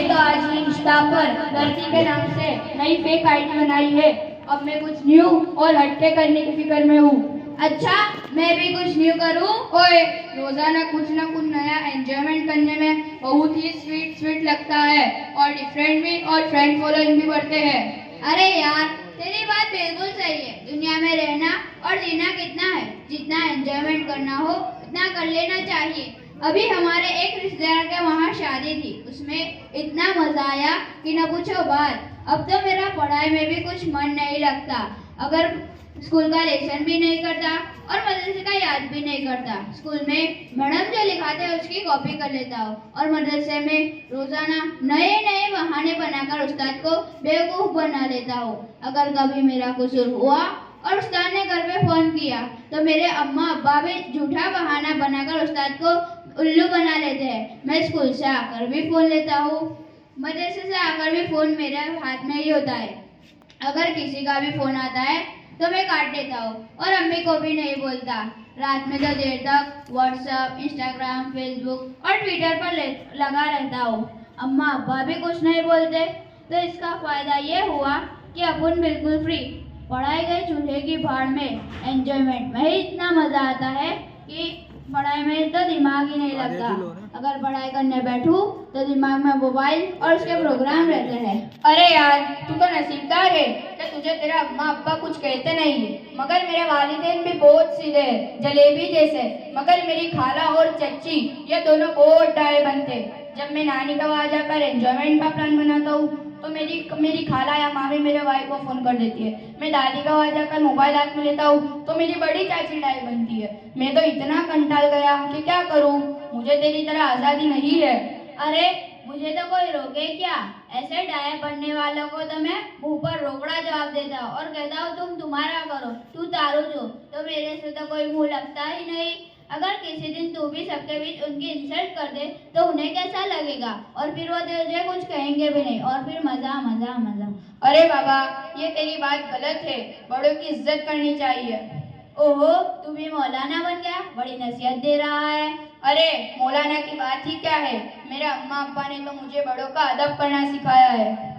तो आज ही इंस्टा पर लड़की के नाम से नई फेक आईडी बनाई है। अब मैं कुछ न्यू और हटके करने की फिक्र में हूँ। अच्छा, मैं भी कुछ न्यू करूं? ओए, रोजाना कुछ ना कुछ नया एंजॉयमेंट करने में बहुत ही स्वीट स्वीट लगता है और डिफरेंट भी और फ्रेंड फॉलोइंग भी बढ़ते हैं। अरे यार, तेरी बात बिल्कुल सही है। दुनिया में रहना और जीना कितना है, जितना एंजॉयमेंट करना हो उतना कर लेना चाहिए। अभी हमारे एक रिश्तेदार के वहाँ शादी थी, उसमें इतना मजा आया कि न पूछो बात। अब तो मेरा पढ़ाई में भी कुछ मन नहीं लगता। अगर स्कूल का लेसन भी नहीं करता और मदरसे का याद भी नहीं करता। स्कूल में मैडम जो लिखाते हैं उसकी कॉपी कर लेता हूँ और मदरसे में रोजाना नए नए बहाने बनाकर उस्ताद को बेवकूफ बना लेता हूँ। अगर कभी मेरा कसूर हुआ और उस्ताद ने घर पे फोन किया तो मेरे अम्मा अब्बा भी झूठा बहाना बनाकर उस्ताद को उल्लू बना लेते हैं। मैं स्कूल से आकर भी फोन लेता हूँ, मदरसे से आकर भी फोन मेरे हाथ में ही होता है। अगर किसी का भी फोन आता है तो मैं काट देता हूँ और अम्मी को भी नहीं बोलता। रात में तो देर तक व्हाट्सएप, इंस्टाग्राम, फेसबुक और ट्विटर पर लगा रहता हूँ। अम्मा अब्बा भी कुछ नहीं बोलते। तो इसका फायदा ये हुआ कि अपन बिल्कुल फ्री। पढ़ाई गए चूल्हे की भाड़ में, एंजॉयमेंट में ही इतना मजा आता है कि पढ़ाई में तो दिमाग ही नहीं लगता। अगर पढ़ाई करने बैठूं तो दिमाग में मोबाइल और उसके प्रोग्राम रहते हैं। अरे यार, तू तो नसीबदार है कि तुझे तेरा अम्मा अब्बा कुछ कहते नहीं है। मगर मेरे वालिदैन भी बहुत सीधे हैं, जलेबी जैसे। मगर मेरी खाला और चच्ची ये दोनों बहुत डाये बनते। जब मैं नानी का वहाँ जाकर एंजॉयमेंट का प्लान बनाता हूँ तो मेरी खाला या मामी मेरे भाई को फोन कर देती है। मैं दादी का वहाँ जाकर मोबाइल हाथ में लेता हूँ तो मेरी बड़ी चाची डाय बनती है। मैं तो इतना कंटाल गया कि क्या करूँ। मुझे तेरी तरह आज़ादी नहीं है। अरे, मुझे तो कोई रोके क्या? ऐसे डाया पढ़ने वालों को तो मैं मुंह पर रोकड़ा जवाब देता हूँ और कहता हूँ तुम तुम्हारा करो, तू तारू जो। तो मेरे से तो कोई मुंह लगता ही नहीं। अगर किसी दिन तू भी सबके बीच उनकी इंसल्ट कर दे तो उन्हें कैसा लगेगा? और फिर वो तुझे कुछ कहेंगे भी नहीं और फिर मजा मजा मजा। अरे बाबा, ये तेरी बात गलत है। बड़ों की इज्जत करनी चाहिए। ओहो, तू भी मौलाना बन गया, बड़ी नसीहत दे रहा है। अरे मौलाना की बात ही क्या है। मेरे अम्मा अब्बा ने तो मुझे बड़ों का अदब करना सिखाया है।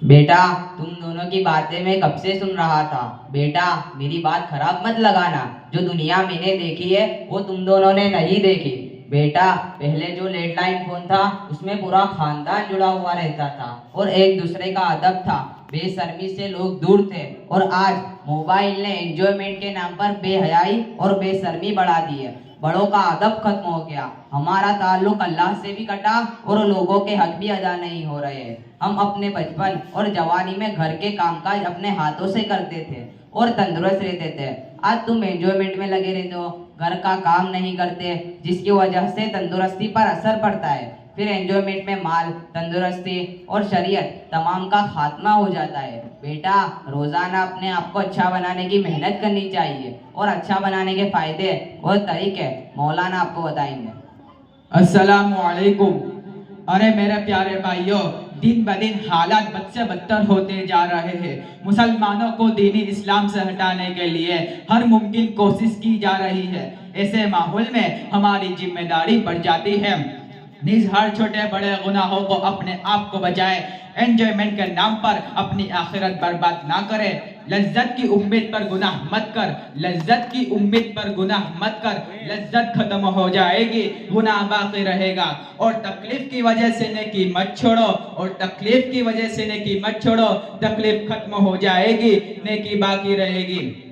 बेटा, तुम दोनों की बातें मैं कब से सुन रहा था। बेटा, मेरी बात खराब मत लगाना। जो दुनिया मैंने देखी है वो तुम दोनों ने नहीं देखी। बेटा, पहले जो लैंडलाइन फोन था उसमें पूरा खानदान जुड़ा हुआ रहता था और एक दूसरे का अदब था। बेशर्मी से लोग दूर थे। और आज मोबाइल ने एंजॉयमेंट के नाम पर बेहयाई और बेशर्मी बढ़ा दी है। बड़ों का अदब खत्म हो गया। हमारा ताल्लुक अल्लाह से भी कटा और लोगों के हक भी अदा नहीं हो रहे हैं। हम अपने बचपन और जवानी में घर के कामकाज अपने हाथों से करते थे और तंदुरुस्त रहते थे। आज तुम एंजॉयमेंट में लगे रहते हो, घर का काम नहीं करते, जिसकी वजह से तंदुरुस्ती पर असर पड़ता है। फिर एंजॉयमेंट में माल, तंदुरुस्ती और शरीयत तमाम का खात्मा हो जाता है। बेटा, रोजाना अपने आप को अच्छा बनाने की मेहनत करनी चाहिए और अच्छा बनाने के फायदे और तरीके मौलाना आपको बताएंगे। अस्सलामु अलैकुम। अरे मेरे प्यारे भाइयों, दिन ब दिन हालात बद से बदतर होते जा रहे हैं। मुसलमानों को दीनी इस्लाम से हटाने के लिए हर मुमकिन कोशिश की जा रही है। ऐसे माहौल में हमारी जिम्मेदारी बढ़ जाती है। निज हर छोटे बड़े गुनाहों को अपने आप को बचाए। एंजॉयमेंट के नाम पर अपनी आखिरत बर्बाद ना करे। लज्जत की उम्मीद पर गुनाह मत कर। लज्जत की उम्मीद पर गुनाह मत कर। लज्जत खत्म हो जाएगी, गुनाह बाकी रहेगा। और तकलीफ की वजह से नेकी मत छोड़ो। और तकलीफ की वजह से नेकी मत छोड़ो। तकलीफ खत्म हो जाएगी, नेकी बाकी रहेगी।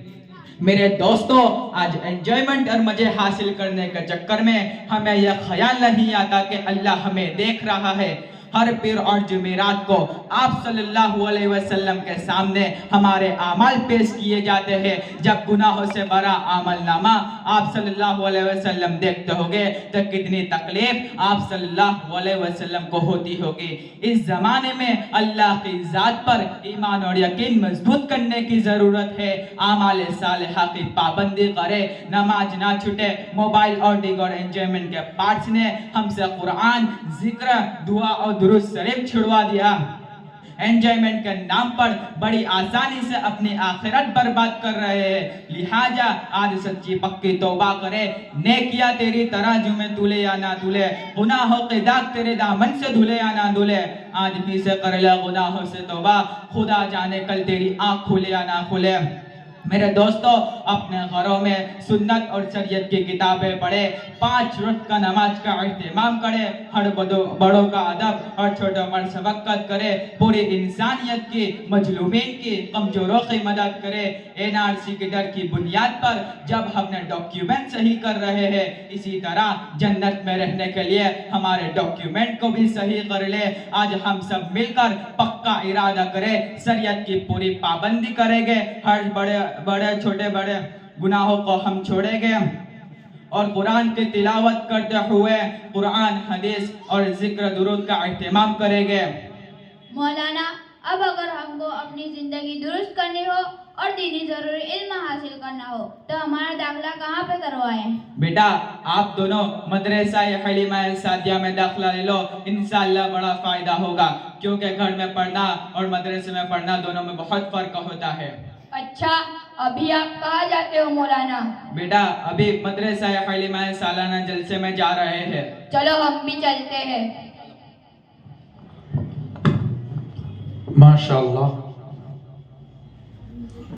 मेरे दोस्तों, आज एंजॉयमेंट और मजे हासिल करने के चक्कर में हमें यह ख्याल नहीं आता कि अल्लाह हमें देख रहा है। हर पीर और जुमेरात को आप सल्लल्लाहु अलैहि वसल्लम के सामने हमारे आमाल पेश किए जाते हैं। जब गुनाहों से बड़ा आमल नामा आप सल्लल्लाहु अलैहि वसल्लम देखते होंगे तो कितनी तकलीफ आप सल्लल्लाहु अलैहि वसल्लम को होती होगी। इस जमाने में अल्लाह की जात पर ईमान और यकीन मजबूत करने की जरूरत है। आमाल सालिहा की पाबंदी करे, नमाज ना छूटे। मोबाइल और दीगर एंजॉयमेंट के पार्ट्स ने हमसे कुरान, जिक्र, दुआ और दुरूद शरीफ छुड़वा दिया। एंजॉयमेंट के नाम पर बड़ी आसानी से अपनी आखिरत बर्बाद कर रहे हैं। लिहाजा आज सच्ची पक्की तौबा करे, नेकिया तेरी तराजू में तुले या ना तुले, गुनाहों के दाग तेरे दामन से धुले या ना धुले। आज ही से कर ले गुनाहों से तौबा, खुदा जाने कल तेरी आँख खुले या ना खुले। मेरे दोस्तों, अपने घरों में सुन्नत और शरीयत की किताबें पढ़े, 5 वक्त का नमाज का एहतमाम करे, हर बड़ों का अदब और छोटों पर शफकत करे, पूरी इंसानियत की, मजलूमीन की, कमजोरों की मदद करे। एनआरसी की दर की बुनियाद पर जब हमने डॉक्यूमेंट सही कर रहे हैं, इसी तरह जन्नत में रहने के लिए हमारे डॉक्यूमेंट को भी सही कर ले। आज हम सब मिलकर पक्का इरादा करें, शरीयत की पूरी पाबंदी करेंगे, हर बड़े छोटे बड़े गुनाहों को हम छोड़ेंगे और कुरान की तिलावत करते हुए कुरान, हदीस और जिक्र दुरूद का एहतमाम करेंगे। मौलाना, अब अगर हमको अपनी जिंदगी दुरुस्त करनी हो और दीनी जरूरी इल्म हासिल करना हो तो हमारा दाखिला कहाँ पे करवाएं? बेटा, आप दोनों मदरसा हलीमा सादिया में दाखिला ले लो, इंशाअल्लाह बड़ा फायदा होगा, क्योंकि घर में पढ़ना और मदरसे में पढ़ना दोनों में बहुत फर्क होता है। अच्छा, अभी आप कहाँ जाते हो मौलाना? बेटा, अभी मदरसा हलीमा सालाना जलसे में जा रहे हैं। चलो हम भी चलते हैं। माशाअल्लाह।